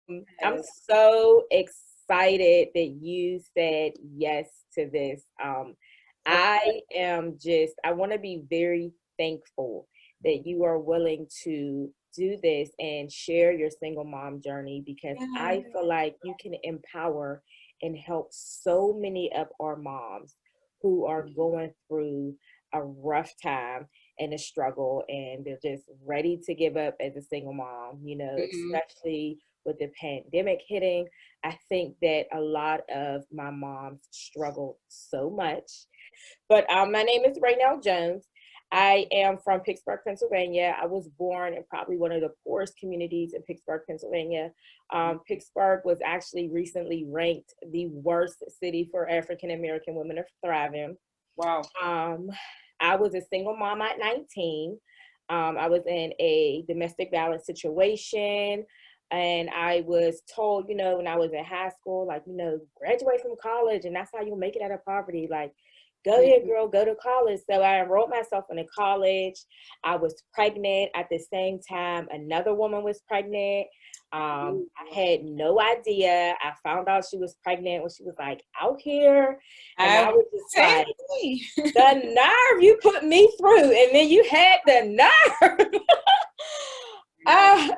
I'm Yes. so excited that you said yes to this. Of I want to be very thankful that you are willing to do this and share your single mom journey because yeah. I feel like you can empower and help so many of our moms who are going through a rough time and a struggle and they're just ready to give up as a single mom, Mhm. especially with the pandemic hitting. I think that a lot of my moms struggled so much. But my name is Raynell Jones. I am from Pittsburgh, Pennsylvania. I was born in probably one of the poorest communities in Pittsburgh, Pennsylvania. Pittsburgh was actually recently ranked the worst city for African American women to thrive in. Wow. Um, I was a single mom at 19. I was in a domestic violence situation. And I was told, when I was in high school, like, graduate from college and that's how you'll make it out of poverty. Like, go ahead, Mhm. girl, go to college. So I enrolled myself in a college. I was pregnant at the same time. Another woman was pregnant. Ooh. I had no idea. I found out she was pregnant when she was like out here. And I I was just same like, thing. the nerve you put me through, and then you had the nerve.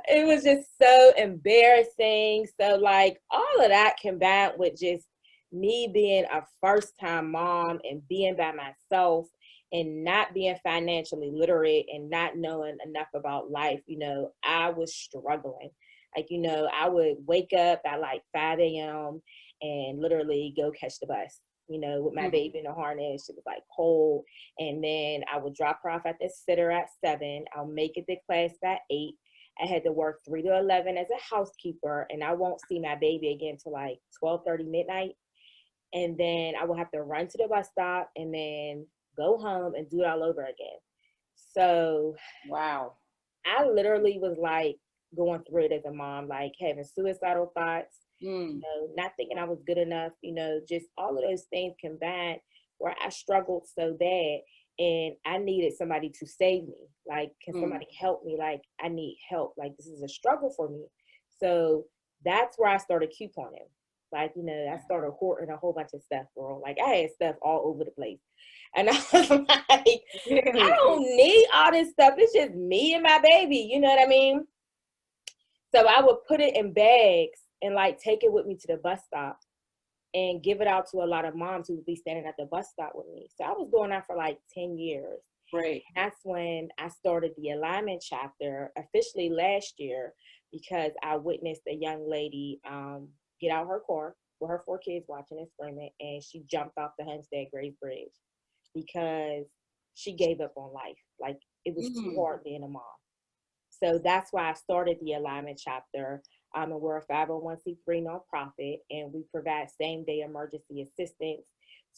It was just so embarrassing. So, like, all of that combined with just me being a first time mom and being by myself and not being financially literate and not knowing enough about life, I was struggling. Like, I would wake up at like 5 a.m. and literally go catch the bus, with my Mhm. baby in a harness. It was like cold. And then I would drop her off at the sitter at 7. I'll make it to class by 8. I had to work 3 to 11 as a housekeeper, and I won't see my baby again till like 12:30 midnight. And then I will have to run to the bus stop and then go home and do it all over again. So Wow. I literally was like going through it as a mom, like having suicidal thoughts, Mm. not thinking I was good enough, just all of those things combined where I struggled so bad and I needed somebody to save me. Like, can Mm. somebody help me? Like, I need help. Like, this is a struggle for me. So that's where I started couponing. Like, I started hoarding a whole bunch of stuff, girl. Like, I had stuff all over the place. And I was like, I Really? don't need all this stuff. It's just me and my baby. You know what I mean? So I would put it in bags and like take it with me to the bus stop and give it out to a lot of moms who would be standing at the bus stop with me. So I was doing that for like 10 years. Great. That's when I started the alignment chapter officially last year because I witnessed a young lady get out her car with her 4 kids watching and screaming, and she jumped off the Hempstead Grace Bridge because she gave up on life. Like, it was too Mm. hard being a mom. So that's why I started the Alignment chapter. And we're a 501c3 nonprofit, and we provide same day emergency assistance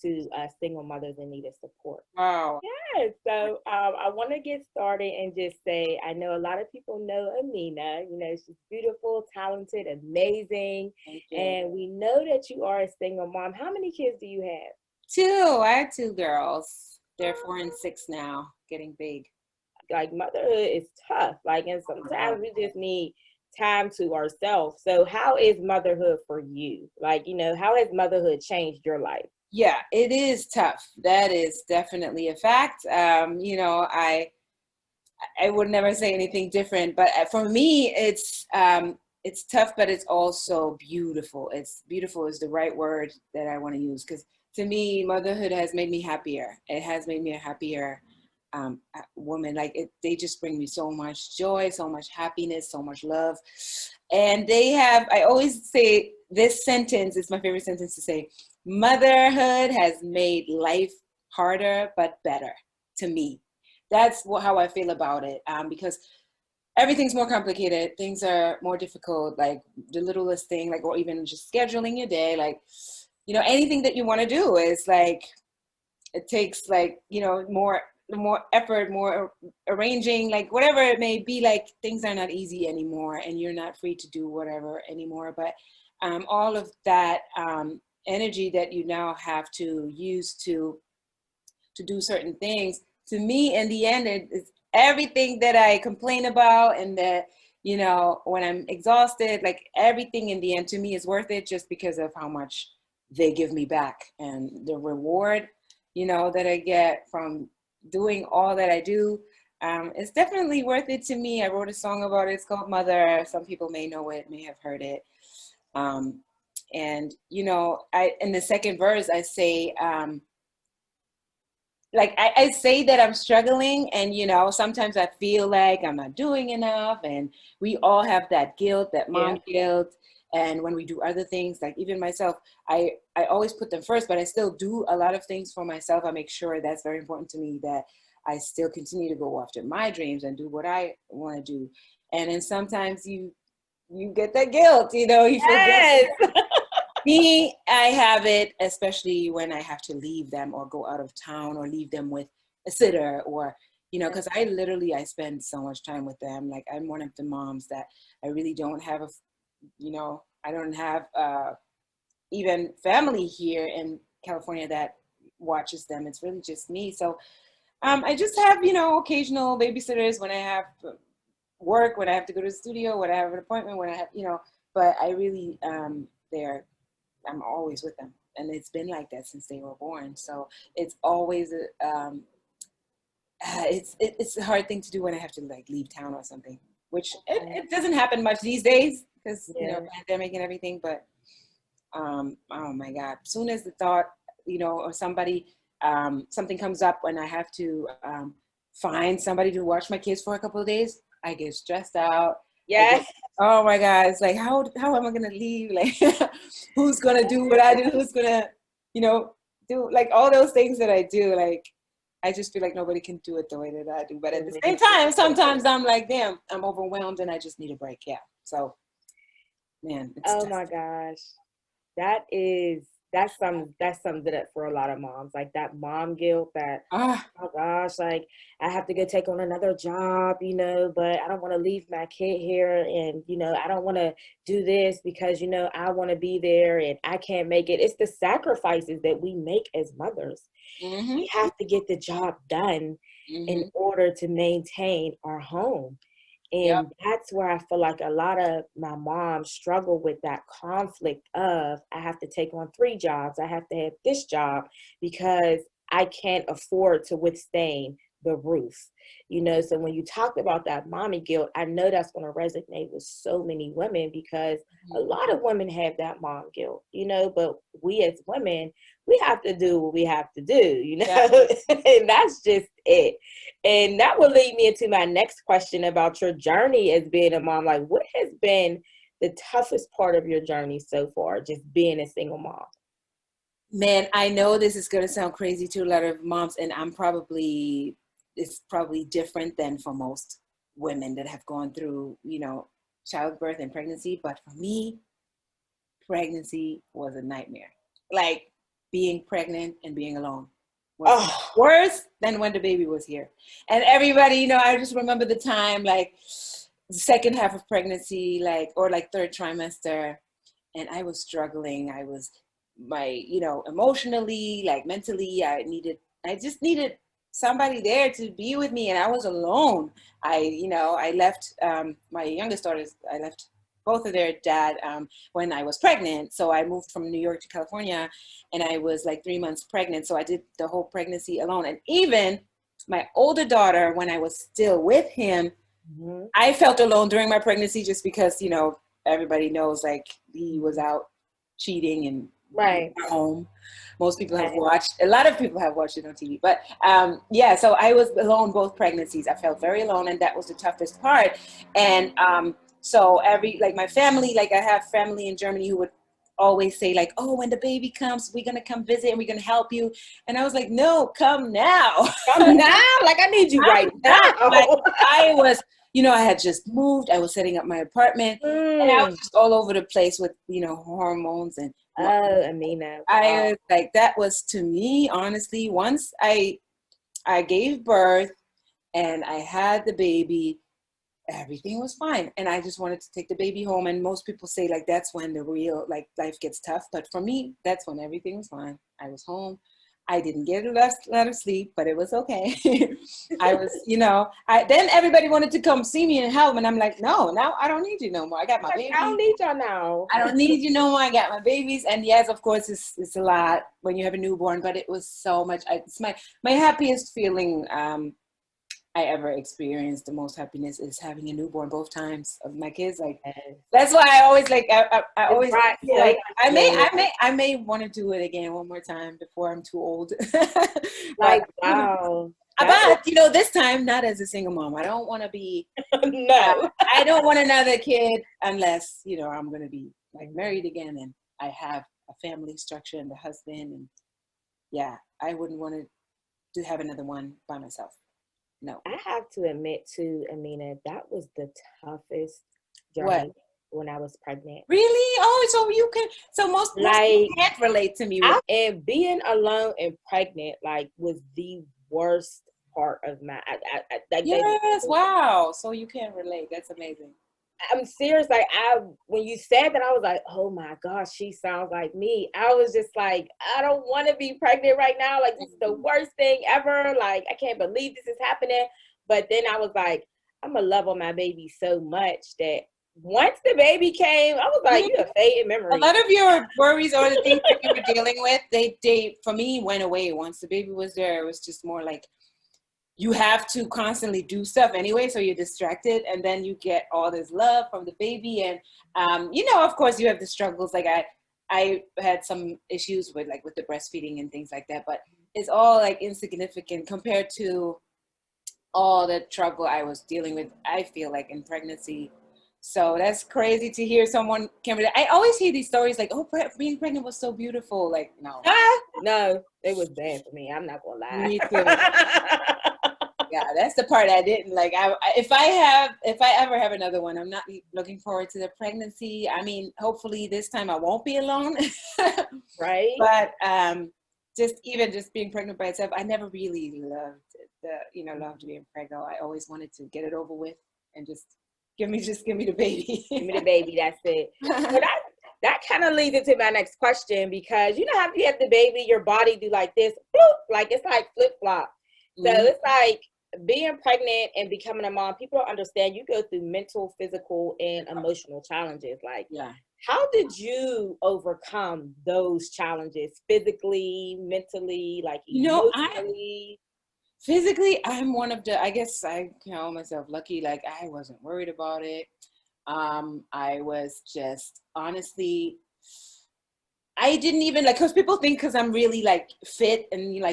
to single mothers in need of support. Wow. Yes, so I want to get started and just say I know a lot of people know Amina. She's beautiful, talented, amazing, Thank you. and we know that you are a single mom. How many kids do you have? Two. I had two girls. They're 4 and 6 now, getting big. Like, motherhood is tough. Like, and Wow. sometimes we just need time to ourselves. So how is motherhood for you? Like, how has motherhood changed your life? Yeah, it is tough. That is definitely a fact. I would never say anything different, but for me, it's tough, but it's also beautiful. It's beautiful is the right word that I want to use because to me, motherhood has made me happier. It has made me a happier woman. Like they just bring me so much joy, so much happiness, so much love, and they have. I always say this sentence is my favorite sentence to say. Motherhood has made life harder but better to me. That's how I feel about it, because everything's more complicated. Things are more difficult, like the littlest thing, like, or even just scheduling your day, like, anything that you want to do is like, it takes like, more effort, more arranging, like whatever it may be, like things are not easy anymore and you're not free to do whatever anymore. But all of that energy that you now have to use to do certain things, to me in the end it's everything that I complain about and that you know, when I'm exhausted, like everything in the end to me is worth it just because of how much they give me back and the reward, you know, that I get from doing all that I do. It's definitely worth it to me. I wrote a song about it. It's called Mother. Some people may know it, may have heard it. Um, and, you know, in the second verse, I say, like I say that I'm struggling, and you know, sometimes I feel like I'm not doing enough, and we all have that guilt, that mom guilt. And when we do other things, like even myself, I always put them first, but I still do a lot of things for myself. I make sure that's very important to me, that I still continue to go after my dreams and do what I want to do. And then sometimes you get that guilt, you know, you feel guilty. Yes. Me, I have it, especially when I have to leave them or go out of town or leave them with a sitter, or, you know, because I spend so much time with them. Like I'm one of the moms that I really don't have you know, I don't have even family here in California that watches them. It's really just me. So I just have, you know, occasional babysitters when I have work, when I have to go to the studio, when I have an appointment, when I have, you know, but I really, I'm always with them, and it's been like that since they were born. So it's always it's a hard thing to do when I have to like leave town or something, which it doesn't happen much these days because you know, pandemic and everything. But oh my God, soon as the thought, you know, or somebody something comes up when I have to find somebody to watch my kids for a couple of days, I get stressed out. Yes. Oh my God, it's like how am I gonna leave? Like who's gonna do what I do? Who's gonna, you know, do like all those things that I do? Like I just feel like nobody can do it the way that I do. But at the same time, sometimes I'm like, damn, I'm overwhelmed and I just need a break. Yeah. So man, it's Oh tough. my gosh. That sums it up for a lot of moms. Like that mom guilt that, oh gosh, like I have to go take on another job, you know, but I don't want to leave my kid here, and you know, I don't want to do this because you know I want to be there and I can't make it. It's the sacrifices that we make as mothers. Mm-hmm. We have to get the job done in order to maintain our home. Yep. And that's where I feel like a lot of my moms struggle with that conflict of I have to take on 3 jobs. I have to have this job because I can't afford to withstand the roof. You know, so when you talk about that mommy guilt, I know that's going to resonate with so many women because a lot of women have that mom guilt, you know, but we as women, we have to do what we have to do, you know, and that's just it. And that will lead me into my next question about your journey as being a mom. Like, what has been the toughest part of your journey so far, just being a single mom? Man, I know this is going to sound crazy to a lot of moms, and it's probably different than for most women that have gone through, you know, childbirth and pregnancy. But for me, pregnancy was a nightmare. Like being pregnant and being alone was worse than when the baby was here. And everybody, you know, I just remember the time, like the second half of pregnancy, like, or like third trimester, and I was struggling. I was you know, emotionally, like mentally, I just needed somebody there to be with me, and I was alone. You know, I left my youngest daughters, I left both of their dad when I was pregnant. So I moved from New York to California, and I was like 3 months pregnant. So I did the whole pregnancy alone. And even my older daughter, when I was still with him, I felt alone during my pregnancy just because, you know, everybody knows like he was out cheating and at home. Most people have watched, a lot of people have watched it on TV, but yeah, so I was alone both pregnancies. I felt very alone, and that was the toughest part. And so like my family, like I have family in Germany who would always say like, oh, when the baby comes, we're gonna come visit and we're gonna help you. And I was like, no, come now. Come now, like I need you right now. Like I was, you know, I had just moved, I was setting up my apartment, and I was just all over the place with, you know, hormones and Amina. I was like, that was, to me, honestly, once I gave birth and I had the baby, everything was fine. And I just wanted to take the baby home. And most people say like, that's when the real like life gets tough. But for me, that's when everything was fine. I was home. I didn't get a lot of sleep, but it was okay. I was, then everybody wanted to come see me and help. And I'm like, no, now I don't need you no more. I got my Like, baby. I don't need y'all now. I don't need you no more. I got my babies. And yes, of course, it's a lot when you have a newborn, but it was so much. It's my happiest feeling I ever experienced. The most happiness is having a newborn both times of my kids. Like, that's why I always I always feel like I may want to do it again one more time before I'm too old. Like, wow. But this time not as a single mom. I don't want to be No. I don't want another kid unless I'm going to be like married again and I have a family structure and the husband, and yeah, I wouldn't want to have another one by myself. No. I have to admit too, Amina, that was the toughest journey. What? When I was pregnant. Really? Oh, so most people can't relate to me. And being alone and pregnant was the worst part of my. Yes. Wow. So you can't relate. That's amazing. I'm serious. When you said that, I was like, oh my gosh, she sounds like me. I was just like, I don't want to be pregnant right now. Like, this is the worst thing ever. Like, I can't believe this is happening. But then I was like, I'm gonna love on my baby so much that once the baby came, I was like, you a fade in memory. A lot of your worries or the things that you were dealing with, they for me went away once the baby was there. It was just more like you have to constantly do stuff anyway, so you're distracted, and then you get all this love from the baby, and of course you have the struggles. Like I had some issues with the breastfeeding and things like that, but it's all insignificant compared to all the trouble I was dealing with, I feel like, in pregnancy. So that's crazy to hear someone can. I always hear these stories like, oh, being pregnant was so beautiful. Like, no. No, it was bad for me. I'm not gonna lie. Me too. Yeah, that's the part I didn't like. If I ever have another one, I'm not looking forward to the pregnancy. I mean, hopefully this time I won't be alone. Right. But just being pregnant by itself, I never really loved loved being pregnant. I always wanted to get it over with and just give me the baby. Give me the baby. That's it. So that kind of leads into my next question, because how you have the baby, your body do like this, bloop, like it's like flip flop. So it's like being pregnant and becoming a mom. People don't understand. You go through mental, physical, and emotional challenges. How did you overcome those challenges physically, mentally, emotionally? Physically, I'm one of the, I guess I call myself lucky. Like, I wasn't worried about it. I was just, honestly, I didn't even because people think because I'm really fit and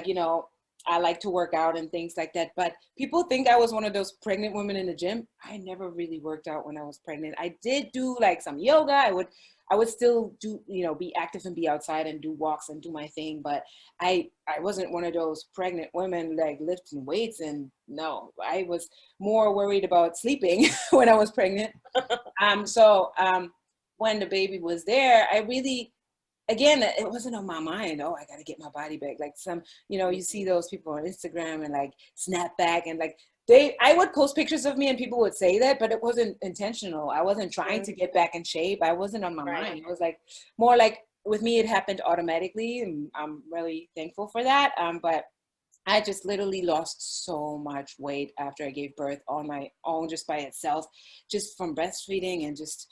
I like to work out and things like that. But people think I was one of those pregnant women in the gym. I never really worked out when I was pregnant. I did do some yoga. I would still do, be active and be outside and do walks and do my thing. But I wasn't one of those pregnant women lifting weights. And no, I was more worried about sleeping when I was pregnant. So when the baby was there, I really, again, it wasn't on my mind. Oh, I got to get my body back. You see those people on Instagram and snap back and I would post pictures of me and people would say that, but it wasn't intentional. I wasn't trying to get back in shape. I wasn't on my mind. It was more with me, it happened automatically. And I'm really thankful for that. But I just literally lost so much weight after I gave birth on my own, just by itself, just from breastfeeding and just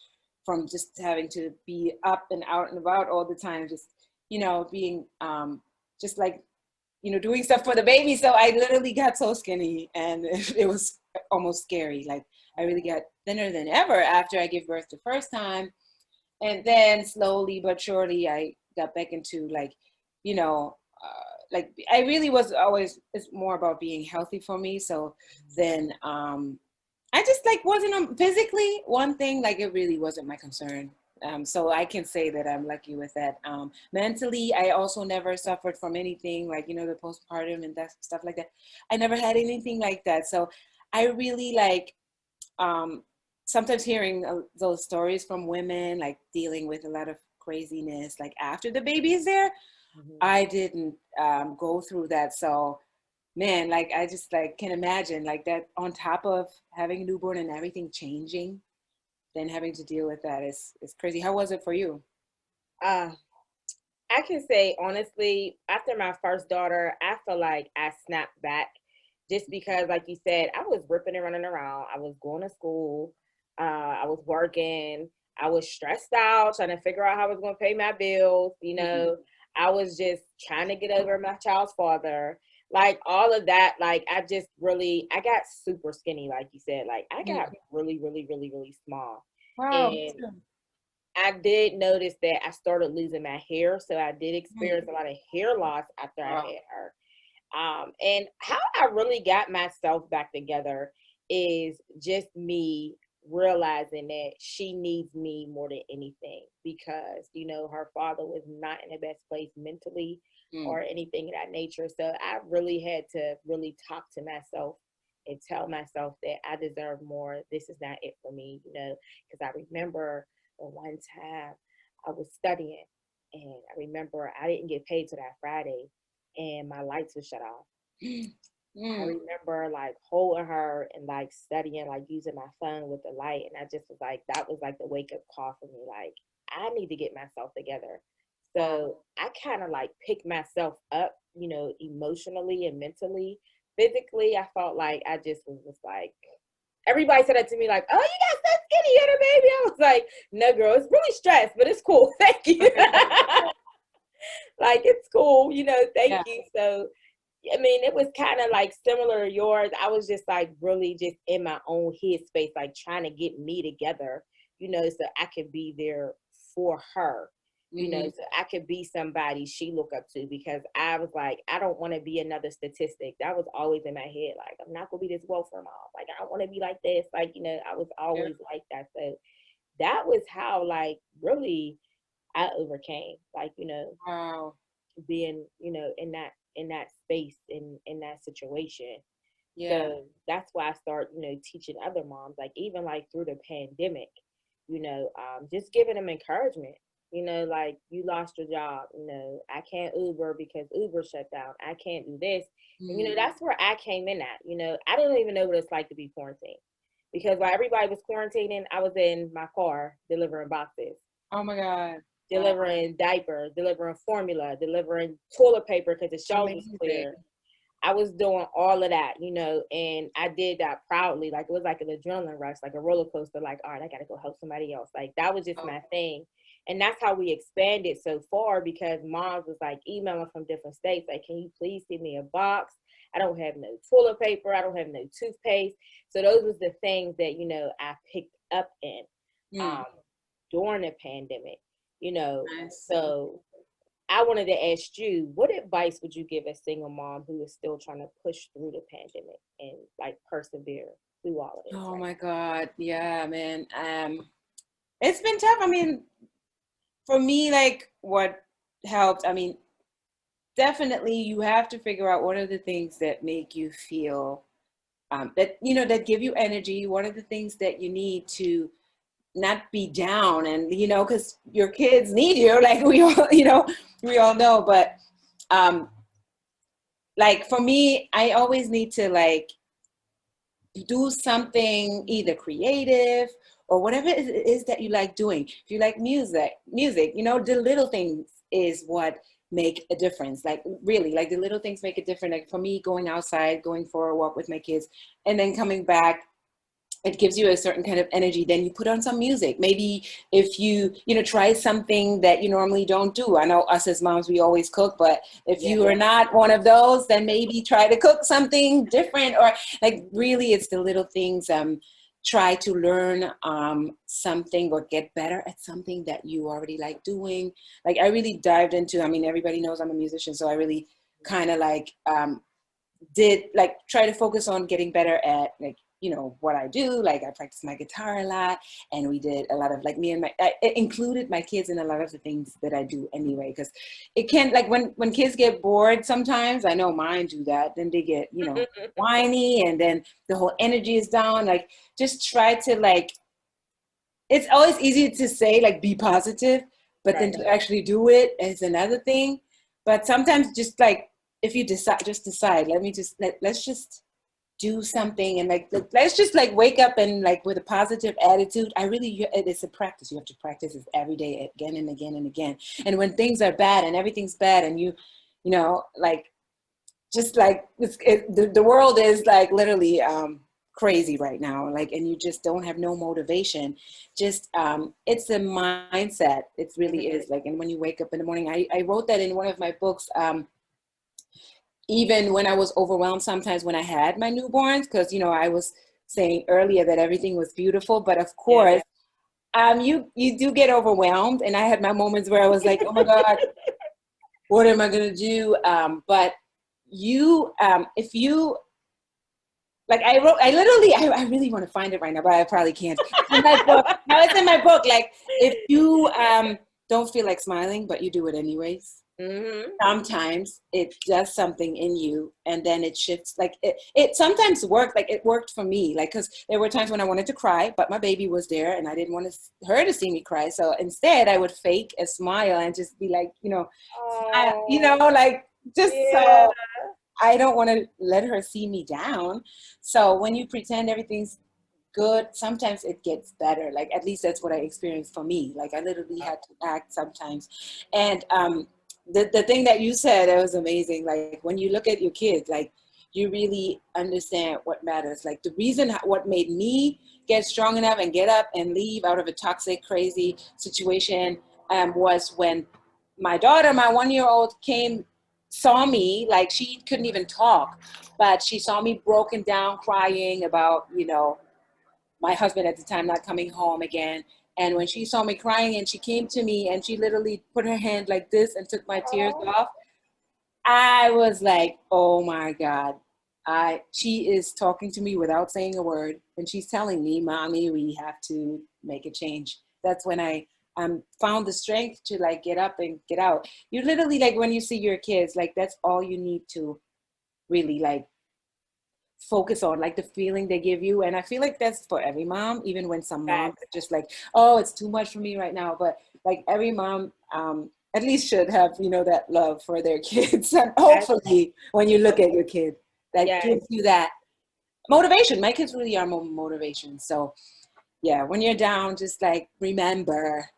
from just having to be up and out and about all the time, just, being just doing stuff for the baby. So I literally got so skinny and it was almost scary. I really got thinner than ever after I gave birth the first time. And then slowly but surely I got back into I really was always, it's more about being healthy for me. So then I just wasn't physically one thing, it really wasn't my concern. So I can say that I'm lucky with that. Mentally, I also never suffered from anything the postpartum and that stuff like that. I never had anything like that. So I really sometimes hearing those stories from women, dealing with a lot of craziness, after the baby is there. Mm-hmm. I didn't go through that. So man, I just can imagine that on top of having a newborn and everything changing, then having to deal with that is crazy. How was it for you? I can say honestly, after my first daughter, I feel like I snapped back just because, like you said, I was ripping and running around. I was going to school, I was working, I was stressed out trying to figure out how I was going to pay my bills. Mm-hmm. I was just trying to get over my child's father. Like all of that, like I got super skinny, like you said. Like I got really, really, really, really small. Wow. And I did notice that I started losing my hair, so I did experience Mm. a lot of hair loss after I Wow. had her. And how I really got myself back together is just me realizing that she needs me more than anything because, her father was not in the best place mentally Mm. or anything of that nature. So I really had to really talk to myself and tell myself that I deserve more. This is not it for me, because I remember the one time I was studying and I remember I didn't get paid till that Friday and my lights were shut off. I Mm. remember like holding her and like studying, like using my phone with the light. And I just was like, that was like the wake up call for me. Like, I need to get myself together. Wow. So I kind of like picked myself up, emotionally and mentally. Physically, I felt like I just like, everybody said that to me, like, oh, you got so skinny, you had a baby. I was like, no, girl, it's really stress, but it's cool. Thank you. Like, it's cool, thank Yeah. you. So, I mean, it was kind of like similar to yours. I was just like really just in my own headspace, like trying to get me together, so I could be there for her, Mm-hmm. so I could be somebody she look up to because I was like, I don't want to be another statistic. That was always in my head. Like, I'm not going to be this welfare mom. Like, I don't want to be like this. Like, I was Yeah. always like that. So that was how like really I overcame, like, Wow. being, in that space in that situation. Yeah. So that's why I start, teaching other moms, like even like through the pandemic, just giving them encouragement. Like you lost your job, I can't Uber because Uber shut down. I can't do this. And Mm. that's where I came in at. I don't even know what it's like to be quarantined. Because while everybody was quarantining, I was in my car delivering boxes, Oh my God. Wow. delivering diapers, delivering formula, delivering toilet paper because the shelves was Amazing. clear. I was doing all of that, and I did that proudly. Like it was like an adrenaline rush, like a roller coaster. Like, all right, I gotta go help somebody else. Like that was just Oh, my thing, and that's how we expanded so far because moms was like emailing from different states, like, can you please send me a box? I don't have no toilet paper. I don't have no toothpaste. So those was the things that I picked up in mm. um, during the pandemic. You know, Nice. so I wanted to ask you, what advice would you give a single mom who is still trying to push through the pandemic and like persevere through all of this Oh right my God. Yeah, man. It's been tough. I mean, for me, like what helped, I mean, definitely you have to figure out what are the things that make you feel that, that give you energy. What are the things that you need to not be down and, because your kids need you, like we all, we all know, but um, like for me, I always need to like do something either creative or whatever it is that you like doing. If you like music, the little things is what make a difference. Like really, like the little things make a difference. Like for me, going outside, going for a walk with my kids, and then coming back, it gives you a certain kind of energy. Then you put on some music. Maybe if you try something that you normally don't do. I know us as moms, we always cook, but if now? you are not one of those, then maybe try to cook something different, or like really it's the little things. Try to learn something or get better at something that you already like doing. Like I really dived into, I mean, everybody knows I'm a musician, so I really kind of like did like try to focus on getting better at like what I do. Like I practice my guitar a lot, and we did a lot of like I included my kids in a lot of the things that I do anyway, because it can, like when kids get bored sometimes, I know mine do that, then they get whiny, and then the whole energy is down. Like just try to like, it's always easy to say like be positive, but then Right. to actually do it is another thing. But sometimes just like if you decide, just decide, let's just do something and like let's just like wake up and like with a positive attitude. It's a practice. You have to practice it every day, again and again and again. And when things are bad and everything's bad and you know, like just like the world is like literally crazy right now, like, and you just don't have no motivation. Just it's a mindset. It really is like, and when you wake up in the morning, I wrote that in one of my books. Even when I was overwhelmed sometimes when I had my newborns, because, you know, I was saying earlier that everything was beautiful, but of course, you do get overwhelmed. And I had my moments where I was like, oh my God, what am I going to do? But if you, like I really want to find it right now, but I probably can't. In my book, no, it's in my book. Like if you don't feel like smiling, but you do it anyways. Sometimes it does something in you and then it shifts. Like it sometimes worked. Like it worked for me, like, because there were times when I wanted to cry, but my baby was there and I didn't want her to see me cry. So instead I would fake a smile and just be like, you know, smile, you know, like just so I don't want to let her see me down. So when you pretend everything's good, sometimes it gets better. Like at least that's what I experienced for me. Like I literally had to act sometimes. And the thing that you said, it was amazing. Like when you look at your kids, like you really understand what matters. Like the reason what made me get strong enough and get up and leave out of a toxic, crazy situation was when my daughter, my 1-year-old, saw me. Like she couldn't even talk, but she saw me broken down, crying about, you know, my husband at the time not coming home again. And when she saw me crying and she came to me and she literally put her hand like this and took my tears off, I was like, oh my God, she is talking to me without saying a word. And she's telling me, Mommy, we have to make a change. That's when I found the strength to like get up and get out. You literally, like when you see your kids, like that's all you need to really like focus on, like the feeling they give you. And I feel like that's for every mom, even when some moms are just like, oh, it's too much for me right now. But like every mom at least should have, you know, that love for their kids. And hopefully when you look at your kid, that gives you that motivation. My kids really are motivation. So yeah, when you're down, just like remember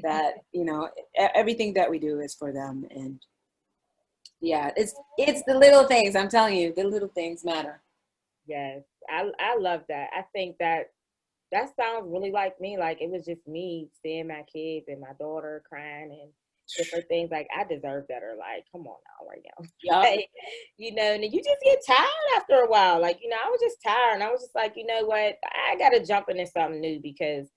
that, you know, everything that we do is for them. And yeah, it's the little things. I'm telling you, the little things matter. Yes, I love that. I think that sounds really like me. Like it was just me seeing my kids and my daughter crying and different things. Like I deserve better. Like come on now, right now. Yep. Like, you know, and you just get tired after a while. Like, you know, I was just tired and I was just like, you know what, I gotta jump into something new because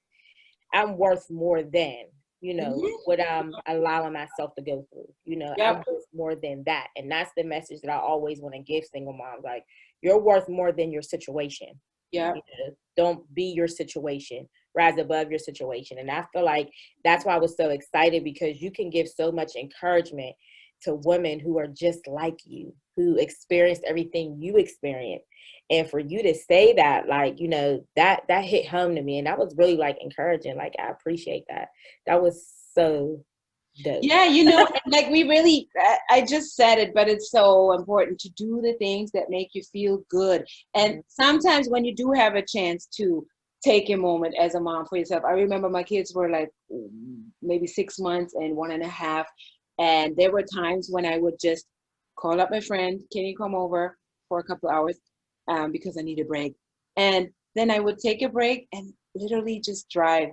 I'm worth more than, you know, what I'm allowing myself to go through. You know, I'm worth more than that. And that's the message that I always want to give single moms. Like, you're worth more than your situation. Yeah. You know, don't be your situation. Rise above your situation. And I feel like that's why I was so excited, because you can give so much encouragement to women who are just like you, who experienced everything you experienced. And for you to say that, like, you know, that hit home to me. And that was really like encouraging. Like, I appreciate that. That was so dope. Yeah, you know, like we really, I just said it, but it's so important to do the things that make you feel good. And sometimes when you do have a chance to take a moment as a mom for yourself, I remember my kids were like maybe 6 months and 1.5. And there were times when I would just call up my friend, can you come over for a couple of hours because I need a break. And then I would take a break and literally just drive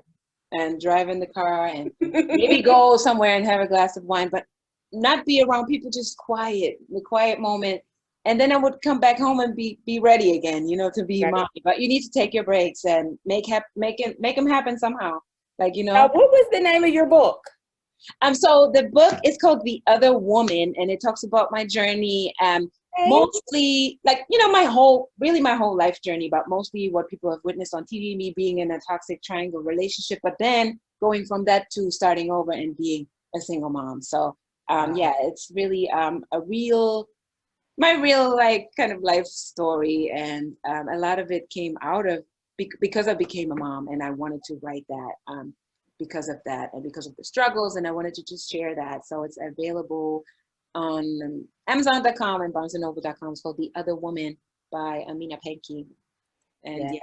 in the car and maybe go somewhere and have a glass of wine, but not be around people, just the quiet moment. And then I would come back home and be ready again, you know, to be mommy. But you need to take your breaks and make them happen somehow. Like, you know. What was the name of your book? So the book is called The Other Woman, and it talks about my journey. Mostly, like, you know, my whole life journey, but mostly what people have witnessed on TV, me being in a toxic triangle relationship, but then going from that to starting over and being a single mom. So yeah, it's really my real like kind of life story, and a lot of it came out of because I became a mom, and I wanted to write that because of that and because of the struggles, and I wanted to just share that. So it's available on Amazon.com and BarnesandNoble.com. It's called The Other Woman. by Amina Penke. And yeah.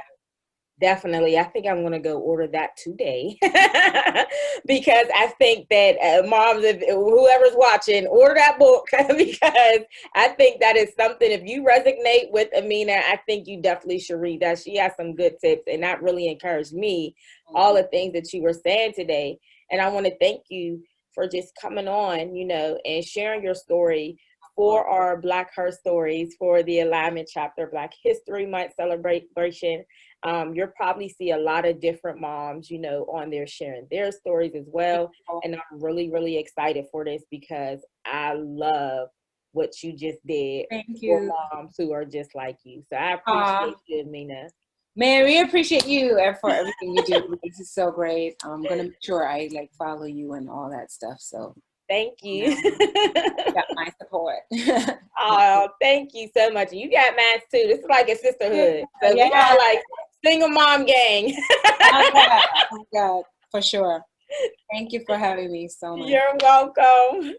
Definitely. I think I'm going to go order that today because I think that moms, if whoever's watching, order that book because I think that is something, if you resonate with Amina, I think you definitely should read that. She has some good tips and that really encouraged me, all the things that you were saying today. And I want to thank you for just coming on, you know, and sharing your story for our Black Her Stories for the Alignment Chapter Black History Month celebration. You'll probably see a lot of different moms, you know, on there sharing their stories as well. And I'm really, really excited for this because I love what you just did thank for you. moms who are just like you. So I appreciate you, Amina. Man, we appreciate you for everything you do. This is so great. I'm gonna make sure I like follow you and all that stuff. So Thank you. you got my support. Oh, thank you so much. You got mine too. This is like a sisterhood. So Yeah. we all like single mom gang. Oh my God, for sure. Thank you for having me so much. You're welcome.